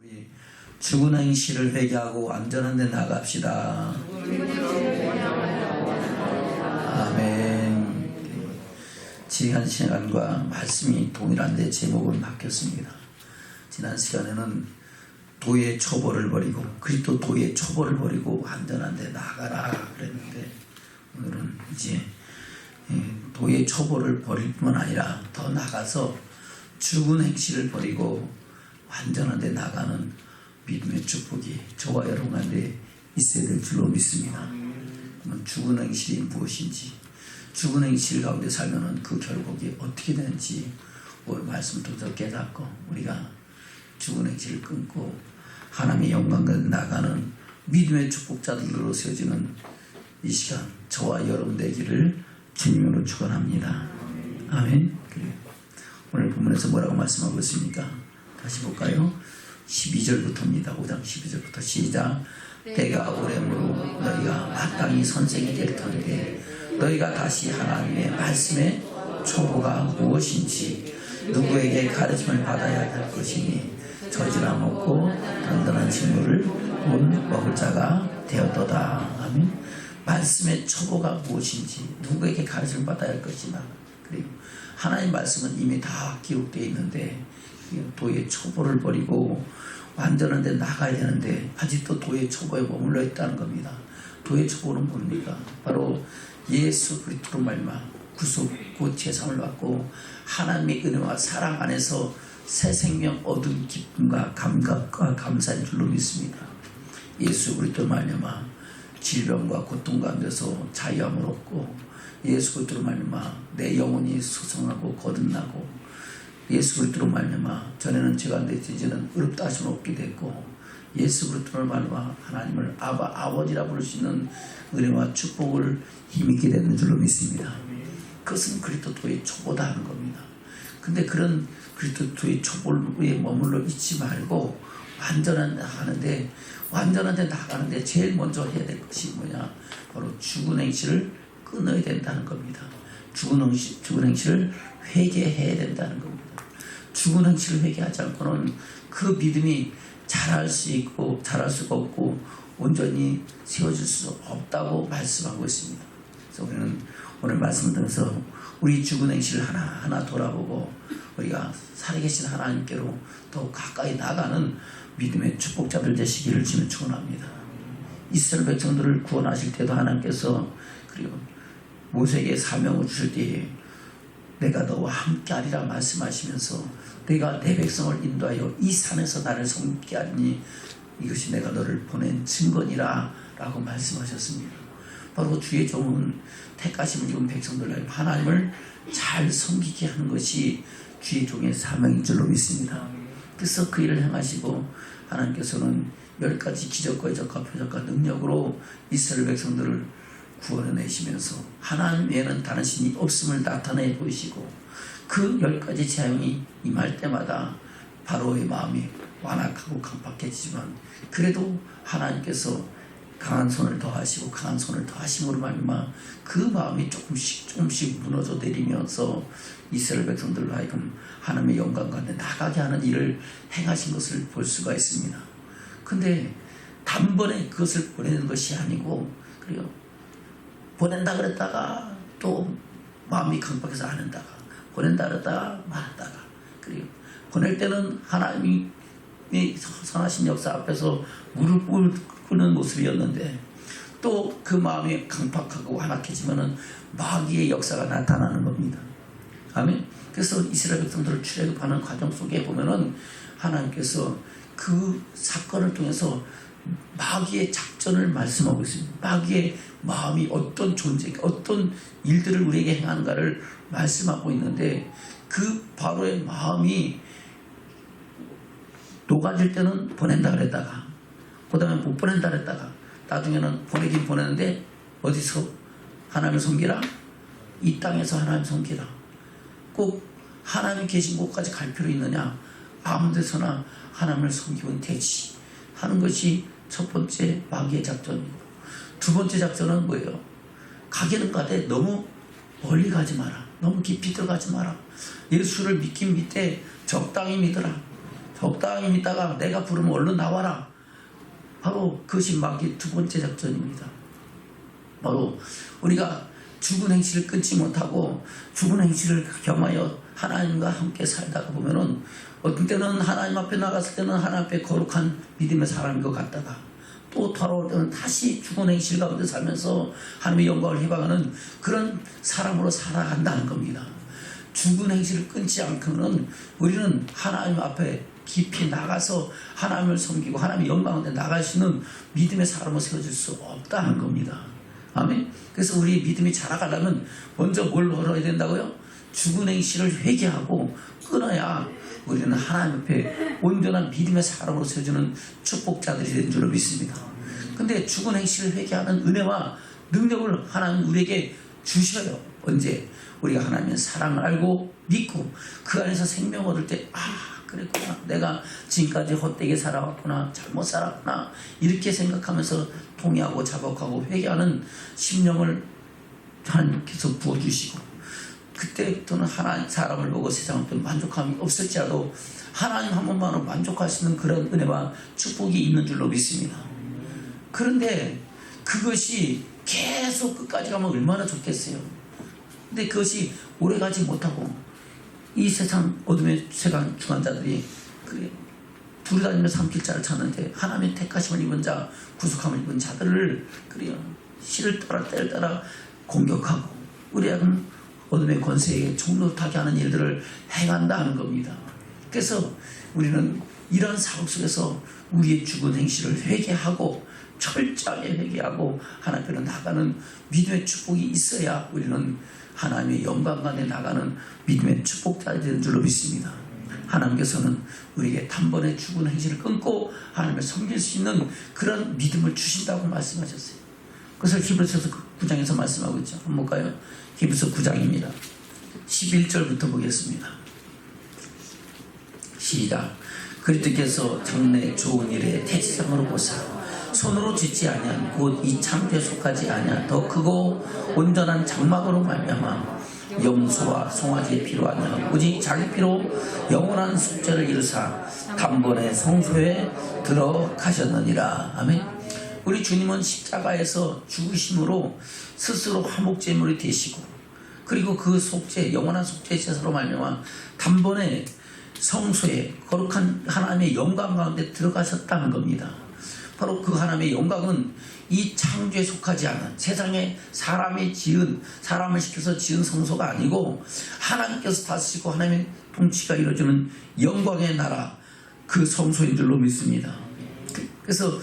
우리 죽은 행실을 회개하고 안전한 데 나갑시다. 아멘. 지난 시간과 말씀이 동일한데 제목은 바뀌었습니다. 지난 시간에는 도의 초보를 버리고 그리스도 도의 초보를 버리고 안전한 데 나가라 그랬는데, 오늘은 이제 도의 초보를 버릴 뿐만 아니라 더 나가서 죽은 행실을 버리고 완전한 데 나가는 믿음의 축복이 저와 여러분 가운데 있어야 될 줄로 믿습니다. 그러면 죽은 행실이 무엇인지, 죽은 행실 가운데 살면 그 결국이 어떻게 되는지 오늘 말씀을 통해서 깨닫고 우리가 죽은 행실을 끊고 하나님의 영광 가운데 나가는 믿음의 축복자들로 세워지는 이 시간 저와 여러분 되기를 주님으로 축원합니다. 아멘. 그래요. 오늘 본문에서 뭐라고 말씀하고 있습니까? 다시 볼까요? 12절부터입니다. 5장 12절부터 시작. 때가 오래므로 너희가 마땅히 선생이 될 터인데 너희가 다시 하나님의 말씀의 초보가 무엇인지 누구에게 가르침을 받아야 할 것이니 저지라 먹고 단단한 식물을 못 먹을 자가 되었도다. 아멘. 말씀의 초보가 무엇인지 누구에게 가르침을 받아야 할 것이나, 그리고 하나님 말씀은 이미 다 기록되어 있는데 도의 초보를 버리고 완전한 데 나가야 되는데 아직도 도의 초보에 머물러 있다는 겁니다. 도의 초보는 뭡니까? 바로 예수 그리스도로 말미암아 구속고 제사함을 받고 하나님의 은혜와 사랑 안에서 새 생명 얻은 기쁨과 감각과 감사인 줄로 믿습니다. 예수 그리스도로 말미암아 질병과 고통 가운데서 자유함을 얻고 예수 그리스도로 말미암아 내 영혼이 소성하고 거듭나고 예수 그리스도로 말미암아 전에는 제가 내 이제는 의롭다 하심을 얻게 됐고 예수 그리스도로 말미암아 하나님을 아버지라 부를 수 있는 은혜와 축복을 힘있게 되는 줄로 믿습니다. 그것은 그리스도의 초보다 하는 겁니다. 근데 그런 그리스도의 초보에 머물러 있지 말고 완전한 데 나가는데 제일 먼저 해야 될 것이 뭐냐? 바로 죽은 행실을 끊어야 된다는 겁니다. 죽은 행실을 회개해야 된다는 겁니다. 죽은 행실을 회개하지 않고는 그 믿음이 자랄 수가 없고 온전히 세워질 수 없다고 말씀하고 있습니다. 그래서 우리는 오늘 말씀을 통해서 우리 죽은 행실을 하나하나 돌아보고 우리가 살아계신 하나님께로 더 가까이 나가는 믿음의 축복자들 되시기를 주님 축원합니다. 이스라엘 백성들을 구원하실 때도 하나님께서 그리고 모세에게 사명을 주실 때에 내가 너와 함께하리라 말씀하시면서 내가 내 백성을 인도하여 이 산에서 나를 섬기게 하리니 이것이 내가 너를 보낸 증거니라 라고 말씀하셨습니다. 바로 주의 종은 택하심을 입은 백성들 하나님을 잘 섬기게 하는 것이 주의 종의 사명인 줄로 믿습니다. 그래서 그 일을 행하시고 하나님께서는 10가지 기적과 이적과 표적과 능력으로 이스라엘 백성들을 구원해내시면서 하나님 외에는 다른 신이 없음을 나타내 보이시고 그 10가지 재앙이 임할 때마다 바로의 마음이 완악하고 강팍해지지만 그래도 하나님께서 강한 손을 더하시고 강한 손을 더하심으로 말미암아 그 마음이 조금씩 무너져 내리면서 이스라엘 백성들로 하여금 하나님의 영광 가운데 나가게 하는 일을 행하신 것을 볼 수가 있습니다. 근데 단번에 그것을 보내는 것이 아니고 그래요. 보낸다 그랬다가 또 마음이 강팍해서 안 한다가 보낸다 그랬다가 말았다가 그리고 보낼 때는 하나님이 선하신 역사 앞에서 무릎을 꿇는 모습이었는데 또 그 마음이 강팍하고 완악해지면은 마귀의 역사가 나타나는 겁니다. 아멘. 그래서 이스라엘 백성들을 출애굽하는 과정 속에 보면은 하나님께서 그 사건을 통해서 마귀의 작전을 말씀하고 있습니다. 마귀의 마음이 어떤 존재, 어떤 일들을 우리에게 행하는가를 말씀하고 있는데 그 바로의 마음이 녹아질 때는 보낸다 그랬다가 그 다음에 못 보낸다 그랬다가 나중에는 보내긴 보내는데 어디서 하나님을 섬기라? 이 땅에서 하나님 섬기라. 꼭 하나님 계신 곳까지 갈 필요 있느냐? 아무 데서나 하나님을 섬기면 되지 하는 것이 첫 번째 마귀의 작전이고, 두 번째 작전은 뭐예요? 가기는 가되 너무 멀리 가지 마라. 너무 깊이 들어가지 마라. 예수를 믿긴 믿되 적당히 믿어라. 적당히 믿다가 내가 부르면 얼른 나와라. 바로 그것이 마귀의 두 번째 작전입니다. 바로 우리가 죽은 행실을 끊지 못하고 죽은 행실을 겸하여 하나님과 함께 살다가 보면은 어떤 때는 하나님 앞에 나갔을 때는 하나님 앞에 거룩한 믿음의 사람인 것 같다가 또 돌아올 때는 다시 죽은 행실 가운데 살면서 하나님의 영광을 희망하는 그런 사람으로 살아간다는 겁니다. 죽은 행실을 끊지 않고는 우리는 하나님 앞에 깊이 나가서 하나님을 섬기고 하나님의 영광 가운데 나갈 수 있는 믿음의 사람으로 세워질 수 없다는 겁니다. 아멘. 그래서 우리 믿음이 자라가려면 먼저 뭘 걸어야 된다고요? 죽은 행실을 회개하고 끊어야 우리는 하나님 앞에 온전한 믿음의 사람으로 세워주는 축복자들이 된 줄로 믿습니다. 근데 죽은 행실을 회개하는 은혜와 능력을 하나님 우리에게 주셔요. 언제? 우리가 하나님의 사랑을 알고 믿고 그 안에서 생명 얻을 때 그랬구나, 내가 지금까지 헛되게 살아왔구나, 잘못 살았구나, 이렇게 생각하면서 통회하고 자복하고 회개하는 심령을 하나님께서 부어주시고 그때부터는 하나님 사람을 보고 세상을 또 만족함이 없을지라도 하나님 한 번만으로 만족하시는 그런 은혜와 축복이 있는 줄로 믿습니다. 그런데 그것이 계속 끝까지 가면 얼마나 좋겠어요. 근데 그것이 오래가지 못하고 이 세상 어둠의 세상 중환자들이 두루다니며 삼킬자를 찾는데 하나님의 택하심을 입은 자, 구속함을 입은 자들을 실을 따라 때를 따라 공격하고 우리는 어둠의 권세에 종노릇하게 하는 일들을 행한다는 겁니다. 그래서 우리는 이런 상황 속에서 우리의 죽은 행실을 회개하고 철저하게 회개하고 하나님께로 나가는 믿음의 축복이 있어야 우리는 하나님의 영광 가운데 나가는 믿음의 축복자가 되는 줄로 믿습니다. 하나님께서는 우리에게 단번에 죽은 행실을 끊고 하나님을 섬길 수 있는 그런 믿음을 주신다고 말씀하셨어요. 그것을 히브리서 9장에서 말씀하고 있죠. 한번 볼까요? 히브리서 9장입니다. 11절부터 보겠습니다. 시작. 그리스도께서 장래 좋은 일에 대지상으로 보사 손으로 짓지 아니한 곧 이 창조에 속하지 아니한 더 크고 온전한 장막으로 말미암아 염소와 송아지의 피로 아니하고 오직 자기 피로 영원한 속죄를 이루사 단번에 성소에 들어가셨느니라. 아멘. 우리 주님은 십자가에서 죽으심으로 스스로 화목제물이 되시고 그리고 그 속죄, 영원한 속죄 제사로 말미암아 단번에 성소에 거룩한 하나님의 영광 가운데 들어가셨다는 겁니다. 바로 그 하나님의 영광은 이 창조에 속하지 않은 세상에 사람을 시켜서 지은 성소가 아니고 하나님께서 다스리고 하나님의 통치가 이루어지는 영광의 나라, 그 성소인 줄로 믿습니다. 그래서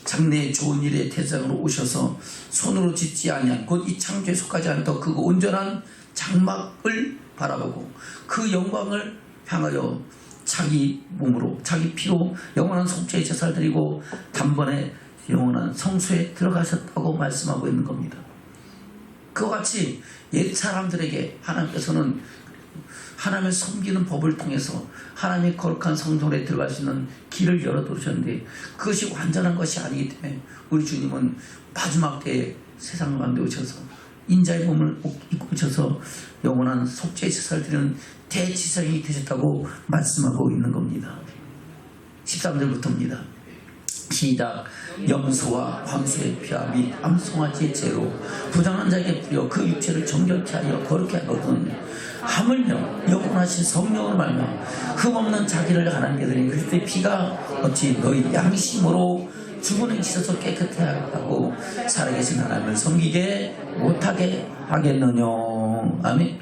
장래의 좋은 일에 대상으로 오셔서 손으로 짓지 아니한 곧 이 창조에 속하지 않은 더 크고 온전한 장막을 바라보고 그 영광을 향하여 자기 몸으로 자기 피로 영원한 속죄의 제사를 드리고 단번에 영원한 성소에 들어가셨다고 말씀하고 있는 겁니다. 그와 같이 옛 사람들에게 하나님께서는 하나님을 섬기는 법을 통해서 하나님의 거룩한 성전에 들어갈 수 있는 길을 열어두셨는데 그것이 완전한 것이 아니기 때문에 우리 주님은 마지막 때에 세상 가운데 오셔서 인자의 몸을 입고 오셔서 영원한 속죄의 제사를 드리는 대지상이 되셨다고 말씀하고 있는 겁니다. 13절부터입니다. 시작. 염소와 황소의 피와 및 암송아지의 죄로 부정한 자에게 뿌려 그 육체를 정결케 하여 거룩케 하거든 하물며 영원하신 성령으로 말미암아 흠없는 자기를 하나님께 드린 그리스도의 피가 어찌 너희 양심으로 죽은 행실에서 깨끗해 하고 살아계신 하나님을 섬기게 못하게 하겠느냐. 아멘.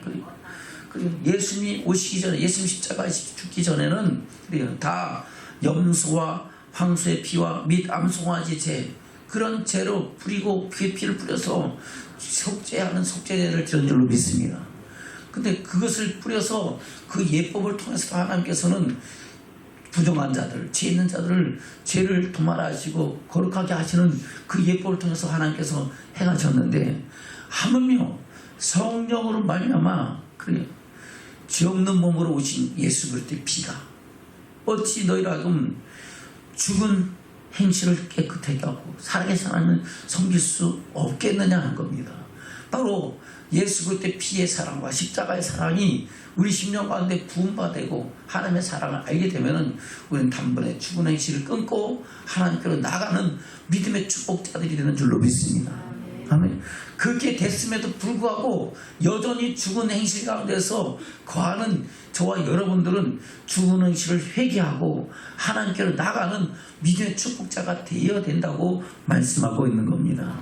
그리고 예수님이 오시기 전에 예수님 십자가에 죽기 전에는 다 염소와 황소의 피와 및 암송아지 제 그런 죄로 뿌리고 그의 피를 뿌려서 속죄하는 속죄제를 드린 줄로 믿습니다. 근데 그것을 뿌려서 그 예법을 통해서 하나님께서는 부정한 자들, 죄 있는 자들을 죄를 도말하시고 거룩하게 하시는 그 예법을 통해서 하나님께서 행하셨는데 하물며 성령으로 말미암아 죄 없는 몸으로 오신 예수 그리스도의 피가 어찌 너희로 하여금 죽은 행실을 깨끗하게 하고 살아계신 하나님을 섬길 수 없겠느냐 하는 겁니다. 바로 예수 그리스도의 피의 사랑과 십자가의 사랑이 우리 심령 가운데 부음받고 하나님의 사랑을 알게 되면은 우리는 단번에 죽은 행실을 끊고 하나님께로 나가는 믿음의 축복자들이 되는 줄로 믿습니다. 아멘. 그렇게 됐음에도 불구하고 여전히 죽은 행실 가운데서 거하는 저와 여러분들은 죽은 행실을 회개하고 하나님께로 나가는 믿음의 축복자가 되어야 된다고 말씀하고 있는 겁니다.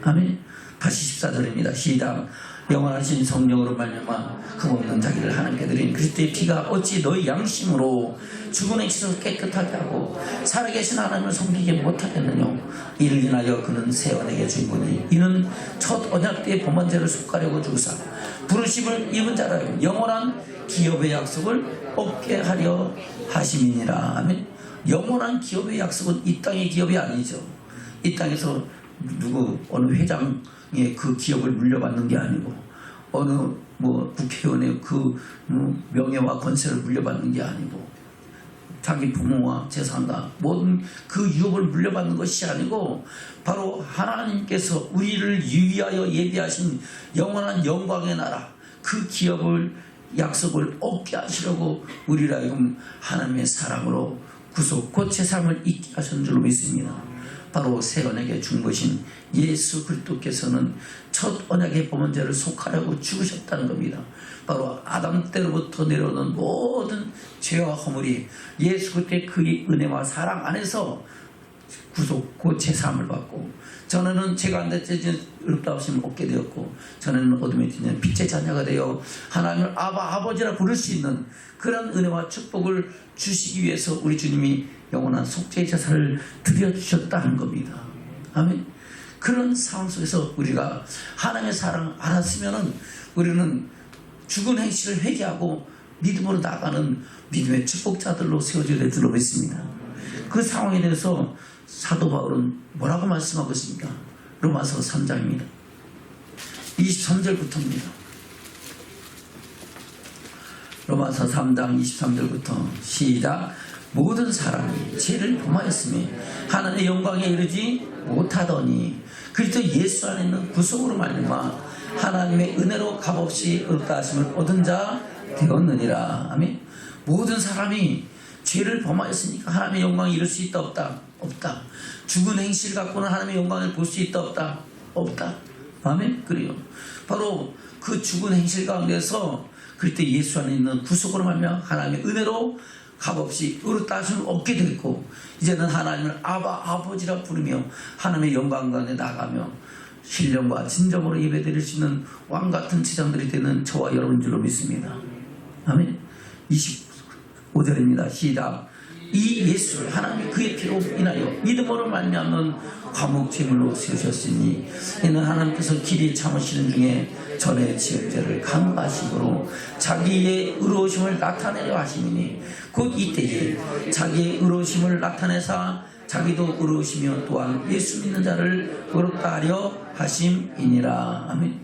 아멘. 다시 14절입니다. 시작. 영원하신 성령으로 말미암아 흠없는 자기를 하나님께 드린 그리스도의 피가 어찌 너희 양심으로 죽은 행실을 깨끗하게 하고 살아계신 하나님을 섬기게 못하겠느냐. 이를 인하여 그는 새 언약의 주인이니 이는 첫 언약 때의 범한 죄를 속하려고 주사 부르심을 입은 자라 영원한 기업의 약속을 얻게 하려 하심이니라. 아멘. 영원한 기업의 약속은 이 땅의 기업이 아니죠. 이 땅에서 어느 회장의 그 기업을 물려받는 게 아니고 어느 국회의원의 그 명예와 권세를 물려받는 게 아니고 자기 부모와 재산과 모든 그 유업을 물려받는 것이 아니고 바로 하나님께서 우리를 위하여 예비하신 영원한 영광의 나라 그 기업을 약속을 얻게 하시려고 우리를 하여금 하나님의 사랑으로 구속 곧 제사함을 잊게 하신 줄로 믿습니다. 바로 새 언약의 중보신 예수 그리스도께서는 첫 언약의 범한 죄를 속하려고 죽으셨다는 겁니다. 바로 아담 때로부터 내려오는 모든 죄와 허물이 예수 그리스도의 그 은혜와 사랑 안에서 구속 곧 제사함을 받고 전에는 죄가 안 됐지 의롭다하심을 얻게 되었고 전에는 어둠에 뒤는 빛의 자녀가 되어 하나님을 아버지라 부를 수 있는 그런 은혜와 축복을 주시기 위해서 우리 주님이 영원한 속죄의 제사를 드려주셨다는 겁니다. 아멘. 그런 상황 속에서 우리가 하나님의 사랑을 알았으면은 우리는 죽은 행실을 회개하고 믿음으로 나가는 믿음의 축복자들로 세워져야 될 줄로 믿습니다. 그 상황에 대해서 사도 바울은 뭐라고 말씀하고 있습니까? 로마서 3장입니다. 23절부터입니다. 로마서 3장 23절부터 시작. 모든 사람이 죄를 범하였으며 하나님의 영광에 이르지 못하더니 그리스도 예수 안에 있는 구속으로 말미암아 하나님의 은혜로 값없이 의롭다 하심을 얻은 자 되었느니라. 아멘. 모든 사람이 죄를 범하였으니까 하나님의 영광에 이를 수 있다 없다? 없다. 죽은 행실 갖고는 하나님의 영광을 볼 수 있다 없다? 없다. 아멘. 그래요. 바로 그 죽은 행실 가운데서 그리스도 예수 안에 있는 구속으로 말미암아 하나님의 은혜로 값없이 의롭다 하심을 얻게 됐고 이제는 하나님을 아버지라 부르며 하나님의 영광 가운데 나가며 신령과 진정으로 예배드릴 수 있는 왕같은 제자들이 되는 저와 여러분 줄로 믿습니다. 아멘. 25절입니다. 시작. 이 예수 하나님이 그의 피로 인하여 믿음으로 말미암는 화목 제물로 세우셨으니 이는 하나님께서 길이 참으시는 중에 전에 지은 죄를 간과하심으로 자기의 의로우심을 나타내려 하심이니 곧 이때에 자기의 의로우심을 나타내사 자기도 의로우시며 또한 예수 믿는 자를 의롭다 하려 하심이니라. 아멘.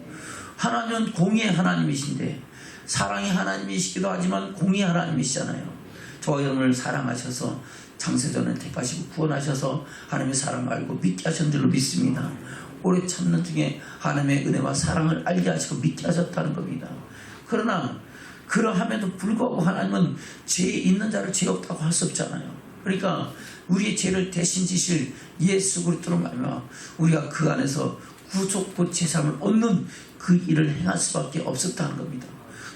하나님은 공의의 하나님이신데 사랑의 하나님이시기도 하지만 공의의 하나님이시잖아요. 저와 여러분을 사랑하셔서 창세전에 택하시고 구원하셔서 하나님의 사랑을 알고 믿게 하신 줄로 믿습니다. 오래 참는 중에 하나님의 은혜와 사랑을 알게 하시고 믿게 하셨다는 겁니다. 그러나 그러함에도 불구하고 하나님은 죄 있는 자를 죄 없다고 할 수 없잖아요. 그러니까 우리의 죄를 대신 지실 예수 그리스도로 말미암아 우리가 그 안에서 구속 곧 제사함을 얻는 그 일을 행할 수밖에 없었다는 겁니다.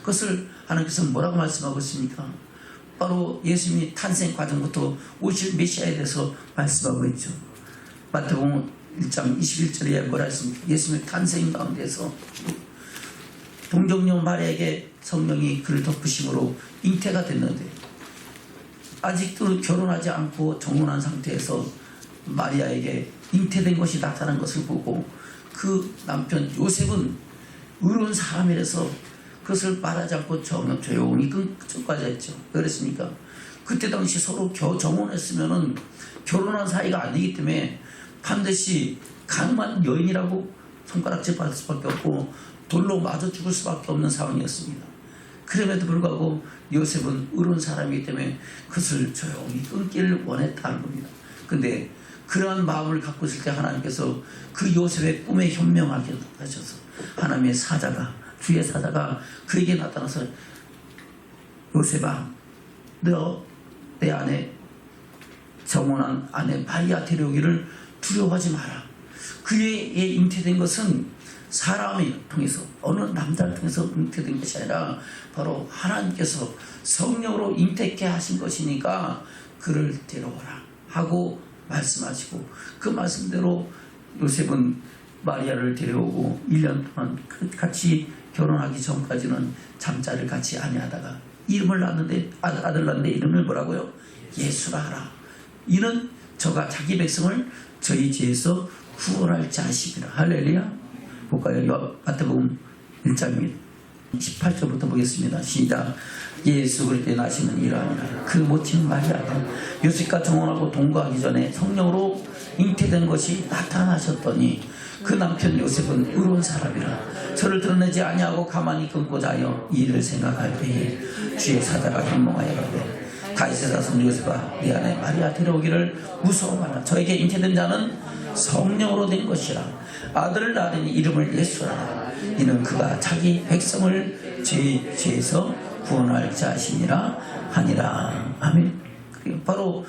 그것을 하나님께서 뭐라고 말씀하고 있습니까? 바로 예수님이 탄생 과정부터 오실 메시아에 대해서 말씀하고 있죠. 마태복음 1장 21절에 뭐라 했습니까? 예수님의 탄생 가운데서 동정녀 마리아에게 성령이 그를 덮으심으로 잉태가 됐는데 아직도 결혼하지 않고 정혼한 상태에서 마리아에게 잉태된 것이 나타난 것을 보고 그 남편 요셉은 의로운 사람이라서 그것을 말하지 않고 조용히 끝까지 했죠. 왜 그랬습니까? 그때 당시 서로 정혼했으면은 결혼한 사이가 아니기 때문에 반드시 가늠한 여인이라고 손가락질 받을 수밖에 없고 돌로 맞아 죽을 수밖에 없는 상황이었습니다. 그럼에도 불구하고 요셉은 의로운 사람이기 때문에 그것을 조용히 끊기를 원했다는 겁니다. 근데 그러한 마음을 갖고 있을 때 하나님께서 그 요셉의 꿈에 현명하게 하셔서 하나님의 사자가, 주의 사자가 그에게 나타나서 요셉아, 너 내 아내, 정혼한 아내 마리아 데려오기를 두려워하지 마라. 그의 잉태된 것은 사람을 통해서, 어느 남자를 통해서 잉태된 것이 아니라 바로 하나님께서 성령으로 잉태케 하신 것이니까 그를 데려오라 하고 말씀하시고, 그 말씀대로 요셉은 마리아를 데려오고 1년 동안 같이 결혼하기 전까지는 잠자리를 같이 아니하다가 이름을 낳았는데, 아들 낳는데 이름을 뭐라고요? 예수라 하라. 이는 저가 자기 백성을 저희 죄에서 구원할 자심이라. 할렐루야. 볼까요? 마태복음 1장 18절부터 보겠습니다. 시작. 예수 그리스도의 나심은 이러하니라. 그 모친 마리아가 요셉과 정혼하고 동거하기 전에 성령으로 잉태된 것이 나타나셨더니 그 남편 요셉은 의로운 사람이라 저를 드러내지 아니하고 가만히 끊고자 하여 이를 생각할 때에 주의 사자가 현몽하여 가되 다윗의 자손 요셉아, 네 아내 마리아 데려오기를 무서워하라. 저에게 잉태된 자는 성령으로 된 것이라. 아들을 낳으니 이름을 예수라. 이는 그가 자기 백성을 죄에서 구원할 자신이라 하니라. 아멘. 그리고 바로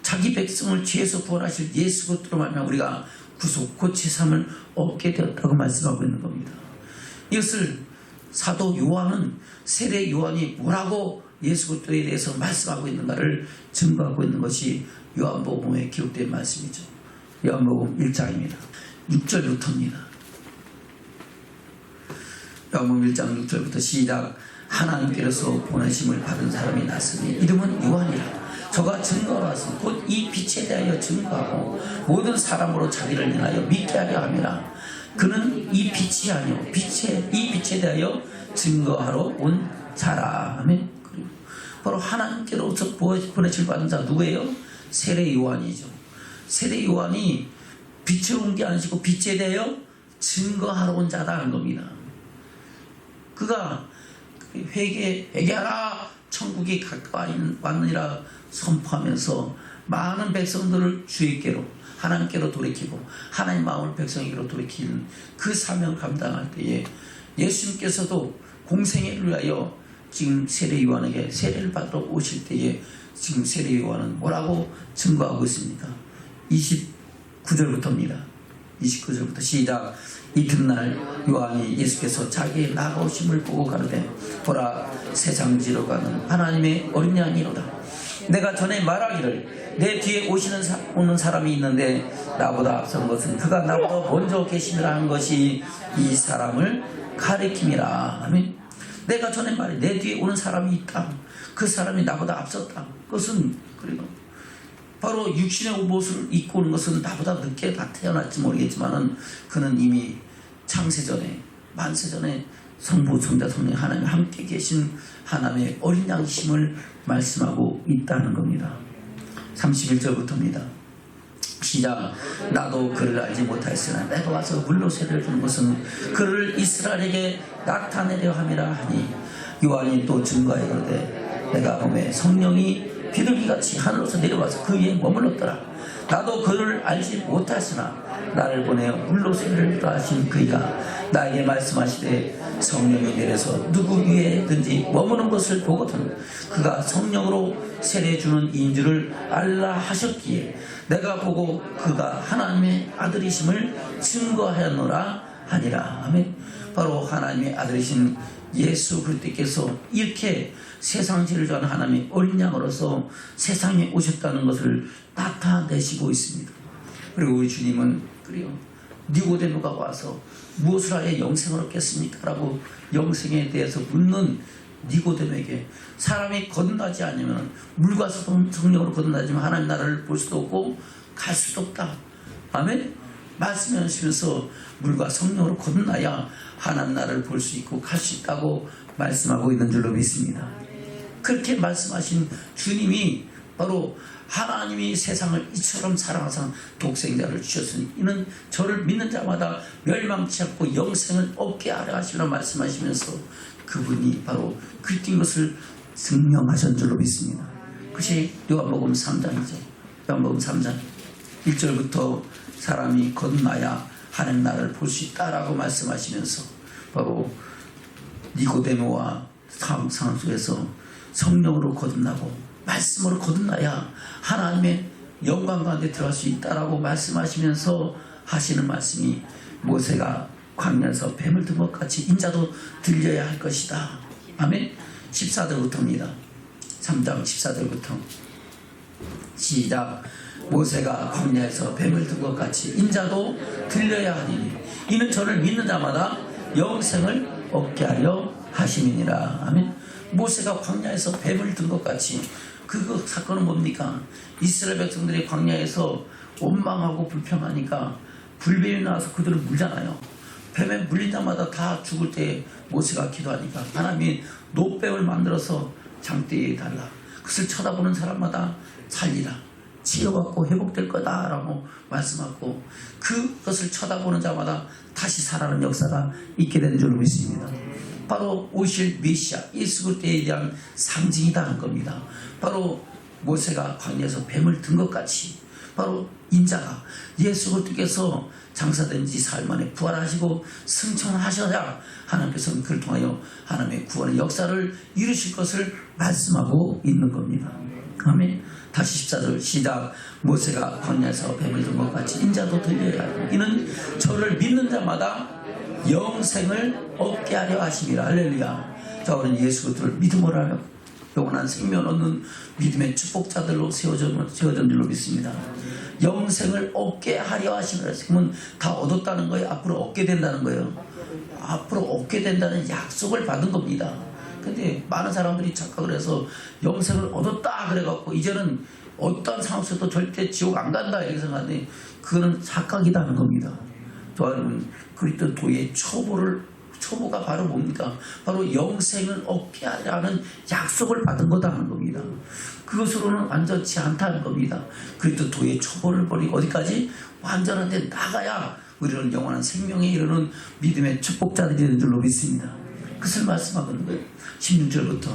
자기 백성을 죄에서 구원하실 예수 그리스도로 말하면 우리가 구속 고치삼을 얻게 되었다고 말씀하고 있는 겁니다. 이것을 사도 요한은, 세례 요한이 뭐라고 예수 그리스도에 대해서 말씀하고 있는가를 증거하고 있는 것이 요한복음에 기록된 말씀이죠. 요한복음 1장입니다. 6절부터입니다. 요한복음 1장 6절부터 시작. 하나님께로서 보내심을 받은 사람이 났으니 이름은 요한이라. 저가 증거하신 곧 이 빛에 대하여 증거하고 모든 사람으로 자기를 인하여 믿게 하려 함이라. 그는 이 빛이 아니요 이 빛에 대하여 증거하러 온 자라. 아멘. 바로 하나님께로서 보내심을 받은 자 누구예요? 세례 요한이죠. 세례 요한이 빛을 온 게 아니시고 빛에 대하여 증거하러 온 자다는 겁니다. 그가 회개하라, 천국이 가까이 왔느니라 선포하면서 많은 백성들을 주의께로, 하나님께로 돌이키고 하나님 마음을 백성에게로 돌이키는 그 사명을 감당할 때에 예수님께서도 공생애를 위하여 지금 세례 요한에게 세례를 받으러 오실 때에 지금 세례 요한은 뭐라고 증거하고 있습니까? 29절부터입니다. 29절부터 시작. 이튿날 요한이 예수께서 자기의 나가오심을 보고 가로되 보라, 세상지로 가는 하나님의 어린 양이로다. 내가 전에 말하기를 내 뒤에 오는 사람이 있는데 나보다 앞선 것은 그가 나보다 먼저 계심이라 한 것이 이 사람을 가리킴이라. 아멘. 내가 전에 말해 내 뒤에 오는 사람이 있다. 그 사람이 나보다 앞섰다. 그것은 그리고 바로 육신의 옷을 입고 오는 것은 나보다 늦게 다 태어났지 모르겠지만은 그는 이미 창세전에, 만세전에 성부, 성자, 성령 하나님 함께 계신 하나님의 어린 양심을 말씀하고 있다는 겁니다. 31절부터입니다. 시작. 나도 그를 알지 못하였으나 내가 와서 물로 세례를 주는 것은 그를 이스라엘에게 나타내려 함이라 하니 요한이 또 증거하여 이르되 내가 보매 성령이 비둘기같이 하늘로서 내려와서 그 위에 머물렀더라. 나도 그를 알지 못하였으나 나를 보내어 물로 세례를 하신 그이가 나에게 말씀하시되 성령이 내려서 누구 위에든지 머무는 것을 보거든 그가 성령으로 세례 주는 이인 줄을 알라 하셨기에 내가 보고 그가 하나님의 아들이심을 증거하였노라 하니라. 아멘. 바로 하나님의 아들이신 예수 그리스도께서 이렇게 세상 죄를 져는 하나님의 어린 양으로서 세상에 오셨다는 것을 나타내시고 있습니다. 그리고 우리 주님은 그래요. 니고데모가 와서 무엇을 하여 영생을 얻겠습니까? 라고 영생에 대해서 묻는 니고데모에게 사람이 거듭나지 않으면 물과 성령으로 거듭나지만 하나님 나라를 볼 수도 없고 갈 수도 없다. 아멘. 말씀하시면서 물과 성령으로 거듭나야 하나님 나라를 볼 수 있고 갈 수 있다고 말씀하고 있는 줄로 믿습니다. 그렇게 말씀하신 주님이 바로 하나님이 세상을 이처럼 사랑하사 독생자를 주셨으니 이는 저를 믿는 자마다 멸망치 않고 영생을 얻게 하려 하시려 말씀하시면서 그분이 바로 그런 것을 증명하신 줄로 믿습니다. 그것이 요한복음 3장이죠. 요한복음 3장 1절부터 사람이 거듭나야 하나님 나라를 볼 수 있다라고 말씀하시면서 바로 니고데모와 상황 속에서 성령으로 거듭나고 말씀으로 거듭나야 하나님의 영광 가운데 들어갈 수 있다라고 말씀하시면서 하시는 말씀이 모세가 광야에서 뱀을 든 것 같이 인자도 들려야 할 것이다. 아멘. 14절부터입니다. 3장 14절부터 시작. 모세가 광야에서 뱀을 든 것 같이 인자도 들려야 하리니 이는 저를 믿는 자마다 영생을 얻게 하려 하심이니라. 아멘. 모세가 광야에서 뱀을 든 것 같이 그 사건은 뭡니까? 이스라엘 백성들이 광야에서 원망하고 불평하니까 불뱀이 나와서 그들을 물잖아요. 뱀에 물린 자마다 다 죽을 때 모세가 기도하니까 하나님이 노뱀을 만들어서 장대에 달라. 그것을 쳐다보는 사람마다 살리라. 치료받고 회복될 거다라고 말씀하고 그것을 쳐다보는 자마다 다시 살아나는 역사가 있게 된 줄 믿습니다. 바로 오실 메시아 예수 그리스도에 대한 상징이다 하는 겁니다. 바로 모세가 광야에서 뱀을 든 것 같이 바로 인자가 예수 그리스도께서 장사된 지 사흘 만에 부활하시고 승천하셔야 하나님께서는 그를 통하여 하나님의 구원의 역사를 이루실 것을 말씀하고 있는 겁니다. 아멘. 다시 14절 시작. 모세가 광야에서 뱀을 든 것 같이 인자도 들려야 하고 이는 저를 믿는 자마다 영생을 얻게 하려 하심이라. 할렐루야. 자, 우리는 예수 그리스도를 믿음으로 하며 영원한 생명을 얻는 믿음의 축복자들로 세워진 줄로 믿습니다. 영생을 얻게 하려 하심이라. 그러면 다 얻었다는 거예요? 앞으로 얻게 된다는 거예요? 앞으로 얻게 된다는 약속을 받은 겁니다. 근데 많은 사람들이 착각을 해서 영생을 얻었다 그래갖고 이제는 어떤 상황 속에도 절대 지옥 안 간다 이렇게 생각하는데 그거는 착각이라는 겁니다. 여러분, 그리스도 도의 초보가 바로 뭡니까? 바로 영생을 얻게 하라는 약속을 받은 거다 하는 겁니다. 그것으로는 완전치 않다는 겁니다. 그리스도 도의 초보를 버리고 어디까지? 완전한 데 나가야 우리는 영원한 생명에 이르는 믿음의 축복자들이 되는 줄로 믿습니다. 그것을 말씀하고 있는 거예요. 16절부터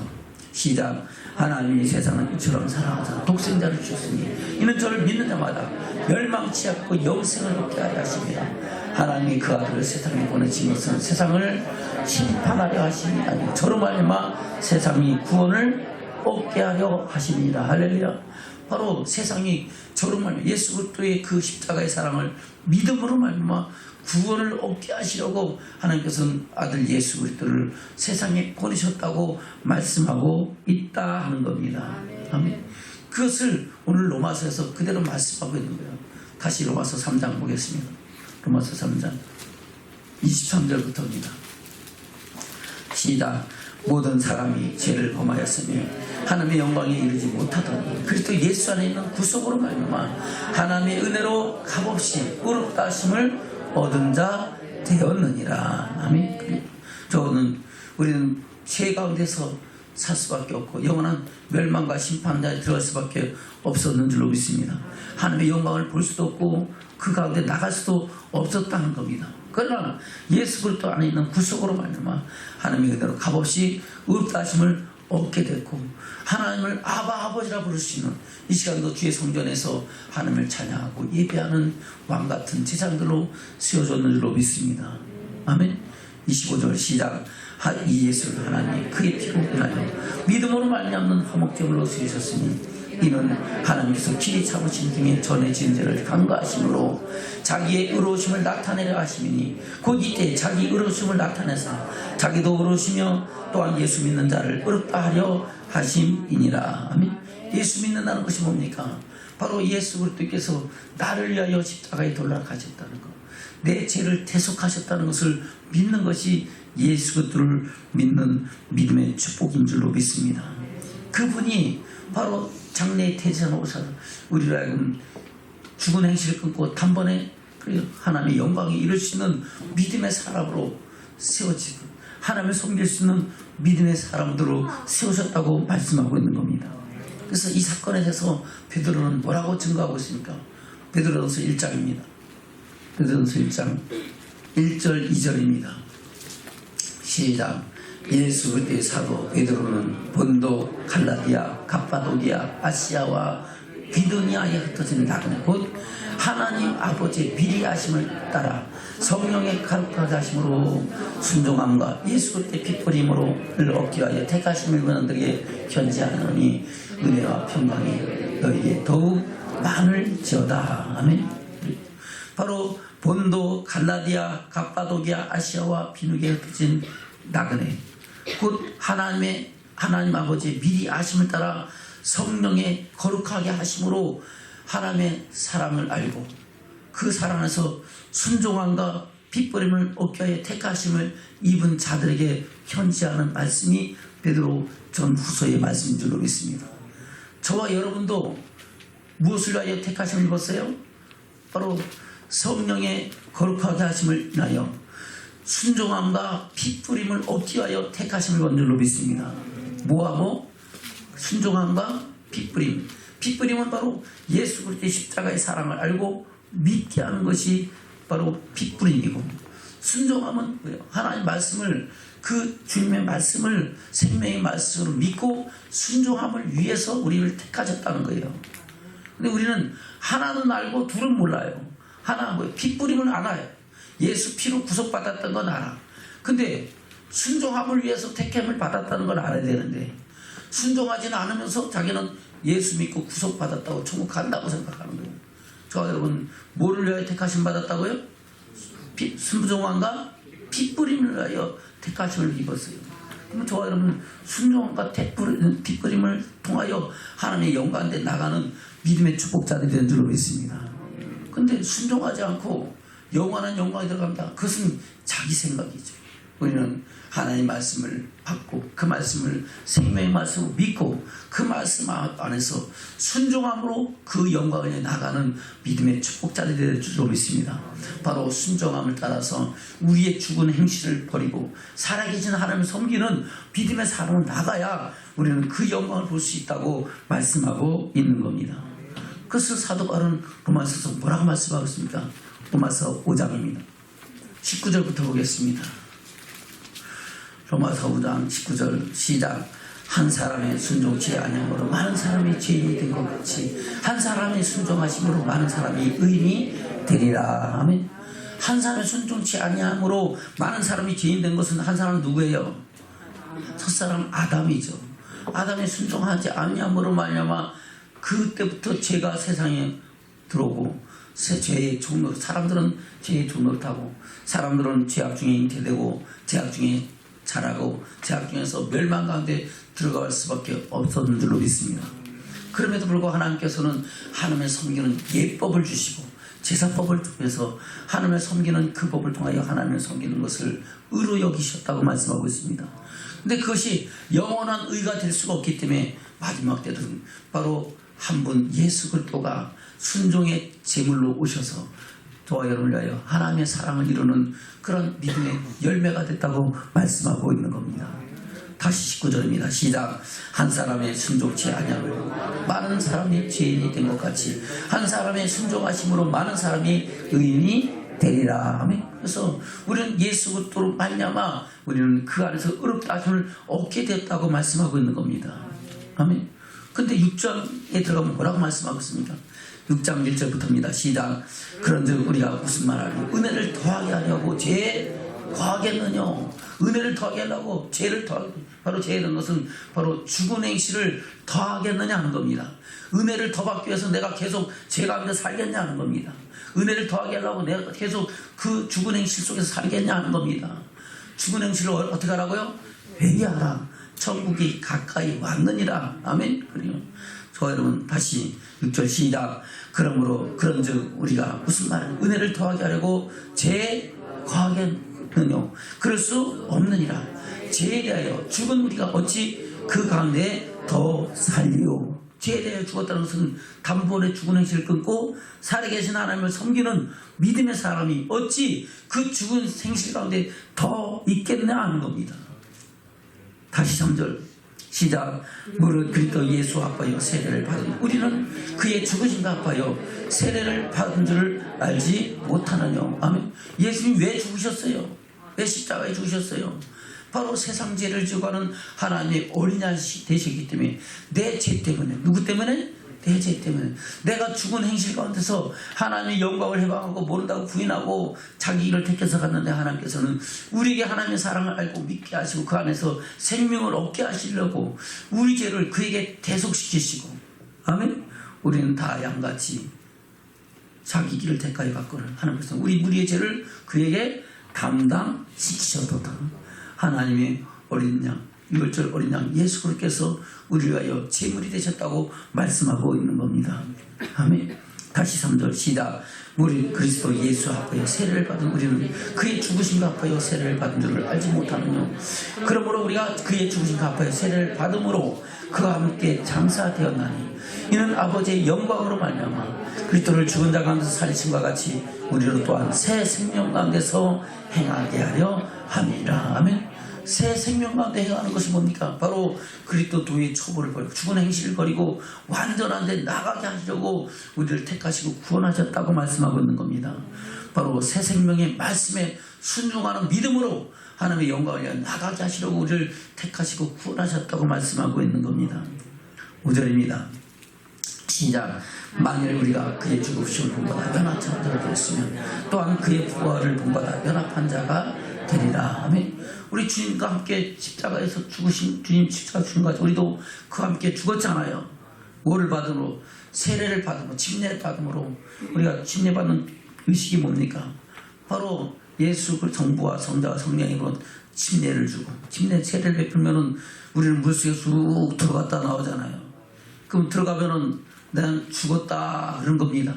시작. 하나님이 세상을 이처럼 사랑하사 독생자를 주셨으니 이는 저를 믿는 자마다 멸망치 않고 영생을 얻게 하려 하십니다. 하나님이 그 아들을 세상에 보내신 것은 세상을 심판하려 하심이 아니고 저로 말미암아 세상이 구원을 얻게 하려 하십니다. 할렐루야. 바로 세상이 저로 말미암아 예수 그리스도의 그 십자가의 사랑을 믿음으로 말미암아 구원을 얻게 하시려고 하나님께서는 아들 예수 그리스도를 세상에 보내셨다고 말씀하고 있다 하는 겁니다. 아멘. 그것을 오늘 로마서에서 그대로 말씀하고 있는 거예요. 다시 로마서 3장 보겠습니다. 로마서 3장 23절부터입니다. 시작. 모든 사람이 죄를 범하였으며 하나님의 영광에 이르지 못하더니 그리스도 예수 안에 있는 구속으로 말미암아 하나님의 은혜로 값없이 의롭다 하심을 얻은 자 되었느니라. 아멘. 우리는 죄 가운데서 살 수밖에 없고 영원한 멸망과 심판자에 들어갈 수밖에 없었는 줄로 믿습니다. 하나님의 영광을 볼 수도 없고 그 가운데 나갈 수도 없었다는 겁니다. 그러나 예수 그리스도 안에 있는 구속으로 말미암아 하나님의 은혜로 값없이 의롭다 하심을 얻게 됐고 하나님을 아버지라 부를 수 있는 이 시간도 주의 성전에서 하나님을 찬양하고 예배하는 왕같은 제사장들로 세워졌는 줄로 믿습니다. 아멘. 25절 시작. 이 예수를 하나님이 그의 피로 인하여 믿음으로 말미암는 화목제물로 세우셨으니 이는 하나님께서 길이 잡으신 김에 전해진 죄를 간과하심으로 자기의 의로우심을 나타내려 하심이니 곧 이때 자기 의로우심을 나타내사 자기도 의로우시며 또한 예수 믿는 자를 의롭다 하려 하심이니라. 아멘. 예수 믿는다는 것이 뭡니까? 바로 예수 그리스도께서 나를 위하여 십자가에 돌아가셨다는 것, 내 죄를 대속하셨다는 것을 믿는 것이 예수 그리스도를 믿는 믿음의 축복인 줄로 믿습니다. 그분이 바로 장래의 대제사장 오셔서 우리로 하여금 죽은 행실을 끊고 단번에 하나님의 영광이 이룰 수 있는 믿음의 사람으로 세워지고 하나님을 섬길 수 있는 믿음의 사람들로 세우셨다고 말씀하고 있는 겁니다. 그래서 이 사건에 대해서 베드로는 뭐라고 증거하고 있습니까? 베드로전서 1장입니다. 베드로전서 1장 1절 2절입니다. 시작. 예수 그리스도의 사도 베드로는 본도, 갈라디아, 갑바도기아, 아시아와 비드니아에 흩어진 나그네 곧 하나님 아버지의 미리 하심을 따라 성령의 가르쳐 하심으로 순종함과 예수 그리스도의 핏부림으로 얻기 위하여 택하심을 원하들에게 견지하노니 은혜와 평강이 너희에게 더욱 많을지어다. 아멘. 바로 본도, 갈라디아, 갑바도기아, 아시아와 비누게에 흩어진 나그네 곧 하나님 아버지의 미리 아심을 따라 성령의 거룩하게 하심으로 하나님의 사랑을 알고 그 사랑 안에서 순종함과 핏부림을 얻기 위하여 택하심을 입은 자들에게 현지하는 말씀이 베드로 전후서의 말씀인 줄로 믿습니다. 저와 여러분도 무엇을 위하여 택하심을 입었어요? 바로 성령의 거룩하게 하심을 인하여 순종함과 핏부림을 얻기 위하여 택하심을 입은 줄로 믿습니다. 뭐하고? 순종함과 핏부림. 핏부림은 바로 예수 그리스도의 십자가의 사랑을 알고 믿게 하는 것이 바로 핏부림이고, 순종함은 뭐예요? 하나님의 말씀을, 그 주님의 말씀을 생명의 말씀으로 믿고 순종함을 위해서 우리를 택하셨다는 거예요. 근데 우리는 하나는 알고 둘은 몰라요. 하나 뭐예요? 핏부림을 알아요. 예수 피로 구속받았던 건 알아. 근데 순종함을 위해서 택함을 받았다는 걸 알아야 되는데 순종하지는 않으면서 자기는 예수 믿고 구속받았다고 천국 간다고 생각하는 거예요. 저와 여러분 뭐를 위하여 택하심 받았다고요? 순종함과 핏부림을 위하여 택하심을 입었어요. 그러면 저와 여러분 순종함과 핏부림을 통하여 하나님의 영광에 나가는 믿음의 축복자들이 된 줄로 믿습니다. 근데 순종하지 않고 영원한 영광에 들어간다. 그것은 자기 생각이죠. 우리는 하나님의 말씀을 받고 그 말씀을 생명의 말씀으로 믿고 그 말씀 안에서 순종함으로 그 영광에 나가는 믿음의 축복자들이 될 줄로 믿습니다. 바로 순종함을 따라서 우리의 죽은 행실을 버리고 살아계신 하나님을 섬기는 믿음의 사람을 나가야 우리는 그 영광을 볼 수 있다고 말씀하고 있는 겁니다. 그래서 사도 바울은 로마서에서 뭐라고 말씀하고 있습니까? 로마서 5장입니다. 19절부터 보겠습니다. 로마서 5장 19절 시작. 한 사람의 순종치 아니함으로 많은 사람이 죄인이 된 것 같이 한 사람의 순종하심으로 많은 사람이 의인이 되리라. 아멘. 한 사람의 순종치 아니함으로 많은 사람이 죄인 된 것은 한 사람은 누구예요? 첫사람 아담이죠. 아담이 순종하지 아니함으로 말미암아 그때부터 죄가 세상에 들어오고 죄의 종노릇, 사람들은 죄의 종노릇하고 사람들은 죄악 중에 잉태되고 죄악 중에 자라고 죄악 중에서 멸망 가운데 들어갈 수밖에 없었는 줄로 믿습니다. 그럼에도 불구하고 하나님께서는 하나님의 섬기는 예법을 주시고 제사법을 통해서 하나님의 섬기는 그 법을 통하여 하나님을 섬기는 것을 의로 여기셨다고 말씀하고 있습니다. 근데 그것이 영원한 의가 될 수가 없기 때문에 마지막 때는 바로 한 분 예수 그리스도가 순종의 제물로 오셔서 저와 여러분을 위하여 하나님의 사랑을 이루는 그런 믿음의 열매가 됐다고 말씀하고 있는 겁니다. 다시 19절입니다. 시작. 한 사람의 순종치 아니함으로 많은 사람이 죄인이 된 것 같이 한 사람의 순종하심으로 많은 사람이 의인이 되리라. 아멘. 그래서 우리는 예수 그리스도로 말미암아 우리는 그 안에서 의롭다 하심을 얻게 됐다고 말씀하고 있는 겁니다. 아멘. 근데 6장에 들어가면 뭐라고 말씀하고 있습니까? 6장 1절부터입니다. 시작. 그런즉 우리가 무슨 말하리요? 은혜를 더하게 하려고 죄에 거하겠느냐? 은혜를 더하게 하려고 죄를 더하게, 바로 죄라는 것은 바로 죽은 행실을 더하겠느냐 하는 겁니다. 은혜를 더 받기 위해서 내가 계속 죄 가운데 살겠냐 하는 겁니다. 은혜를 더하게 하려고 내가 계속 그 죽은 행실 속에서 살겠냐 하는 겁니다. 죽은 행실을 어떻게 하라고요? 회개하라. 천국이 가까이 왔느니라. 아멘. 그래요. 저 여러분 다시 6절 시작. 그러므로 그런즉 우리가 무슨 말을 은혜를 더하게 하려고 죄에 거하겠느냐? 그럴 수 없느니라. 죄에 대하여 죽은 우리가 어찌 그 가운데 더 살리요? 죄에 대하여 죽었다는 것은 단번에 죽은 행실을 끊고 살아계신 하나님을 섬기는 믿음의 사람이 어찌 그 죽은 행실 가운데 더 있겠냐 하는 겁니다. 다시 3절 시작. 무릇 그리스도 예수 합하여 세례를 받은 우리는 그의 죽으심과 합하여 세례를 받은 줄을 알지 못하느냐. 아멘. 예수님이 왜 죽으셨어요? 왜 십자가에 죽으셨어요? 바로 세상 죄를 지고 가는 하나님의 어린 양 되시기 때문에 내 죄 때문에 누구 때문에? 내 죄 때문에 내가 죽은 행실 가운데서 하나님의 영광을 해방하고 모른다고 부인하고 자기 일을 택해서 갔는데 하나님께서는 우리에게 하나님의 사랑을 알고 믿게 하시고 그 안에서 생명을 얻게 하시려고 우리 죄를 그에게 대속시키시고 아멘. 우리는 다 양같이 자기 길을 택하여 갔거늘 하나님께서 우리 무리의 죄를 그에게 담당시키셔도다. 하나님의 어린 양 유월절 어린 양 예수 그리스도께서 우리를 위하여 제물이 되셨다고 말씀하고 있는 겁니다. 아멘. 다시 3절 시작. 우리 그리스도 예수 합하여 세례를 받은 우리는 그의 죽으심과 합하여 세례를 받은 줄을 알지 못하느냐. 그러므로 우리가 그의 죽으심과 합하여 세례를 받음으로 그와 함께 장사되었나니 이는 아버지의 영광으로 말미암아 그리스도를 죽은 자 가운데서 살리심과 같이 우리로 또한 새 생명 가운데서 행하게 하려 함이라. 아멘. 새 생명 가운데 행하는 것이 뭡니까? 바로 그리스도 도의 초보를 버리고 죽은 행실을 버리고 완전한 데 나가게 하시려고 우리를 택하시고 구원하셨다고 말씀하고 있는 겁니다. 바로 새 생명의 말씀에 순종하는 믿음으로 하나님의 영광을 위해 나가게 하시려고 우리를 택하시고 구원하셨다고 말씀하고 있는 겁니다. 5절입니다. 시작. 만일 우리가 그의 죽으심을 본받아 연합한 자가 되었으면 또한 그의 부활을 본받아 연합한 자가 되리라. 아멘. 우리 주님과 함께 십자가에서 죽으신 주님 십자가 죽은 것 우리도 그와 함께 죽었잖아요. 뭐를 받음으로? 세례를 받음으로, 침례를 받음으로. 우리가 침례받는 의식이 뭡니까? 바로 예수 그 성부와 성자와 성령으로 침례를 주고 침례 세례를 베풀면은 우리는 물속에 쑥 들어갔다 나오잖아요. 그럼 들어가면은 난 죽었다 그런 겁니다.